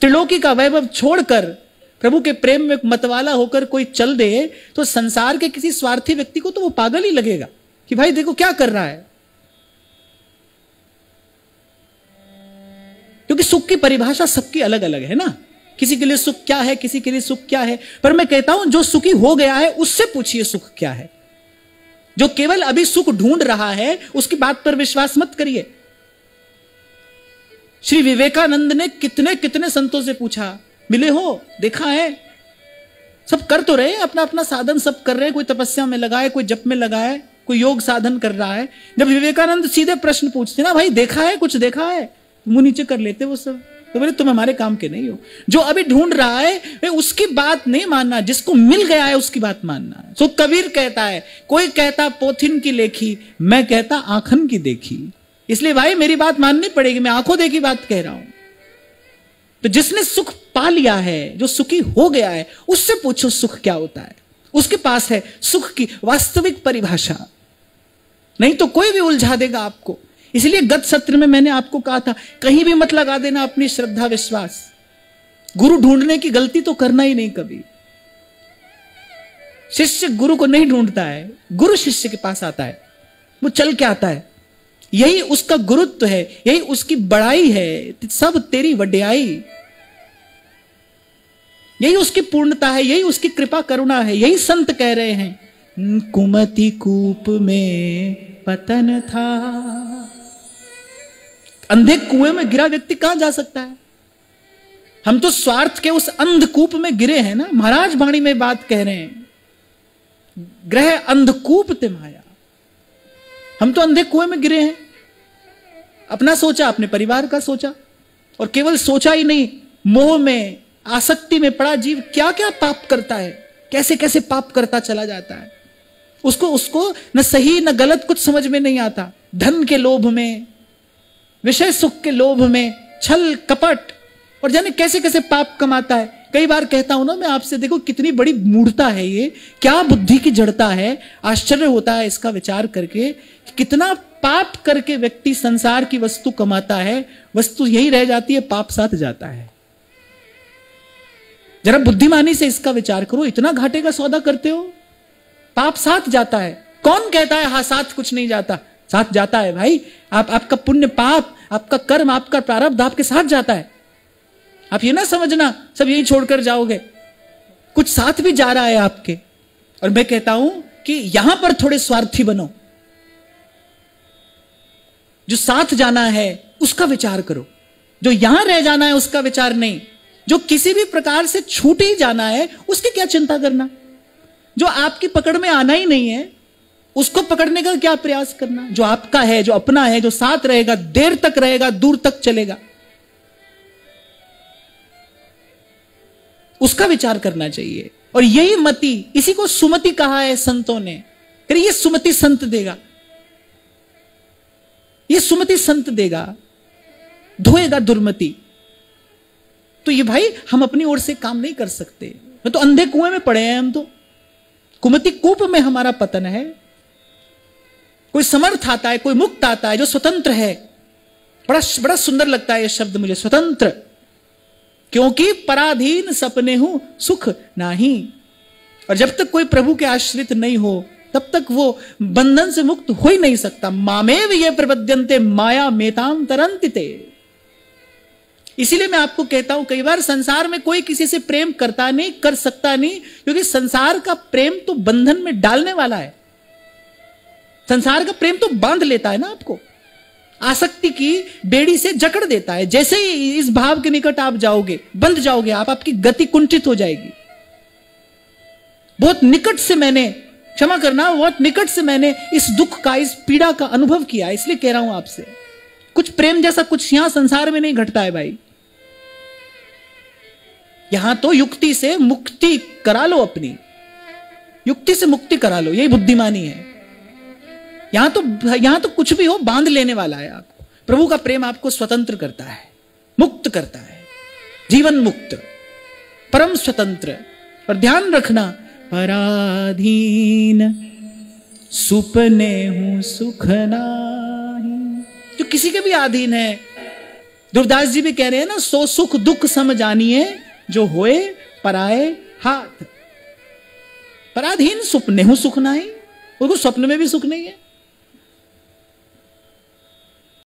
त्रिलोकी का वैभव छोड़कर प्रभु के प्रेम में मतवाला होकर कोई चल दे तो संसार के किसी स्वार्थी व्यक्ति को तो वो पागल ही लगेगा कि भाई देखो क्या कर रहा है। क्योंकि सुख की परिभाषा सबकी अलग अलग है ना, किसी के लिए सुख क्या है, किसी के लिए सुख क्या है। पर मैं कहता हूं जो सुखी हो गया है उससे पूछिए सुख क्या है। जो केवल अभी सुख ढूंढ रहा है उसकी बात पर विश्वास मत करिए। श्री विवेकानंद ने कितने कितने संतों से पूछा, मिले हो, देखा है, सब कर तो रहे, अपना अपना साधन सब कर रहे हैं, कोई तपस्या में लगा है, कोई जप में लगा है, कोई योग साधन कर रहा है। जब विवेकानंद सीधे प्रश्न पूछते ना, भाई देखा है, कुछ देखा है, मुंह नीचे कर लेते वो सब। तो बोले तुम हमारे काम के नहीं हो। जो अभी ढूंढ रहा है उसकी बात नहीं मानना, जिसको मिल गया है उसकी बात मानना। तो कबीर कहता है, कोई कहता पोथिन की लेखी, मैं कहता आंखन की देखी। इसलिए भाई मेरी बात माननी पड़ेगी, मैं आंखों देखी बात कह रहा हूं। तो जिसने सुख पा लिया है, जो सुखी हो गया है, उससे पूछो सुख क्या होता है। उसके पास है सुख की वास्तविक परिभाषा, नहीं तो कोई भी उलझा देगा आपको। इसलिए गत सत्र में मैंने आपको कहा था, कहीं भी मत लगा देना अपनी श्रद्धा विश्वास। गुरु ढूंढने की गलती तो करना ही नहीं कभी। शिष्य गुरु को नहीं ढूंढता है, गुरु शिष्य के पास आता है, वो चल के आता है। यही उसका गुरुत्व है, यही उसकी बड़ाई है, सब तेरी वड्याई, यही उसकी पूर्णता है, यही उसकी कृपा करुणा है। यही संत कह रहे हैं, कुमति कूप में पतन था। अंधे कुएं में गिरा व्यक्ति कहां जा सकता है। हम तो स्वार्थ के उस अंधकूप में गिरे हैं ना। महाराज वाणी में बात कह रहे हैं, ग्रह अंधकूप ते माया। हम तो अंधे कुएं में गिरे हैं। अपना सोचा, अपने परिवार का सोचा, और केवल सोचा ही नहीं, मोह में आसक्ति में पड़ा जीव क्या क्या पाप करता है, कैसे कैसे पाप करता चला जाता है। उसको न सही न गलत कुछ समझ में नहीं आता। धन के लोभ में, विषय सुख के लोभ में, छल कपट, और जाने कैसे कैसे पाप कमाता है। कई बार कहता हूं ना मैं आपसे, देखो कितनी बड़ी मूढ़ता है ये, क्या बुद्धि की जड़ता है। आश्चर्य होता है इसका विचार करके, कितना पाप करके व्यक्ति संसार की वस्तु कमाता है, वस्तु यही रह जाती है, पाप साथ जाता है। जरा बुद्धिमानी से इसका विचार करो, इतना घाटे का सौदा करते हो, पाप साथ जाता है। कौन कहता है हाँ साथ कुछ नहीं जाता? साथ जाता है भाई। आपका पुण्य पाप, आपका कर्म, आपका प्रारब्ध आपके साथ जाता है। आप ये ना समझना सब यही छोड़कर जाओगे, कुछ साथ भी जा रहा है आपके। और मैं कहता हूं कि यहां पर थोड़े स्वार्थी बनो। जो साथ जाना है उसका विचार करो, जो यहां रह जाना है उसका विचार नहीं। जो किसी भी प्रकार से छूट ही जाना है उसकी क्या चिंता करना। जो आपकी पकड़ में आना ही नहीं है उसको पकड़ने का क्या प्रयास करना। जो आपका है, जो अपना है, जो साथ रहेगा, देर तक रहेगा, दूर तक चलेगा, उसका विचार करना चाहिए। और यही मति, इसी को सुमति कहा है संतों ने। फिर ये सुमति संत देगा, ये सुमति संत देगा, धोएगा दुर्मति। तो ये भाई हम अपनी ओर से काम नहीं कर सकते। तो अंधे कुएं में पड़े हैं हम, तो कुमति कूप में हमारा पतन है। कोई समर्थ आता है, कोई मुक्त आता है, जो स्वतंत्र है। बड़ा सुंदर लगता है ये शब्द मुझे, स्वतंत्र। क्योंकि पराधीन सपने हूं सुख नाही। और जब तक कोई प्रभु के आश्रित नहीं हो तब तक वो बंधन से मुक्त हो ही नहीं सकता। मामेव ये प्रपद्यन्ते माया मेताम तरन्तिते। इसीलिए मैं आपको कहता हूं, कई बार संसार में कोई किसी से प्रेम करता नहीं, कर सकता नहीं, क्योंकि संसार का प्रेम तो बंधन में डालने वाला है। संसार का प्रेम तो बांध लेता है ना आपको, आसक्ति की बेड़ी से जकड़ देता है। जैसे ही इस भाव के निकट आप जाओगे, बंध जाओगे आप, आपकी गति कुंठित हो जाएगी। बहुत निकट से मैंने, क्षमा करना, बहुत निकट से मैंने इस दुख का, इस पीड़ा का अनुभव किया, इसलिए कह रहा हूं आपसे। कुछ प्रेम जैसा कुछ यहां संसार में नहीं घटता है भाई। यहां तो युक्ति से मुक्ति करा लो, अपनी युक्ति से मुक्ति करा लो, यही बुद्धिमानी है। यहां तो कुछ भी हो बांध लेने वाला है आपको। प्रभु का प्रेम आपको स्वतंत्र करता है, मुक्त करता है, जीवन मुक्त, परम स्वतंत्र। और ध्यान रखना, पराधीन सुपने हूं सुख नाही। जो किसी के भी अधीन है, दुर्दास जी भी कह रहे हैं ना, सो सुख दुख सम जानिए जो होए पराए हाथ। पराधीन सुपने हूं सुख नहीं, उसको स्वप्न में भी सुख नहीं है।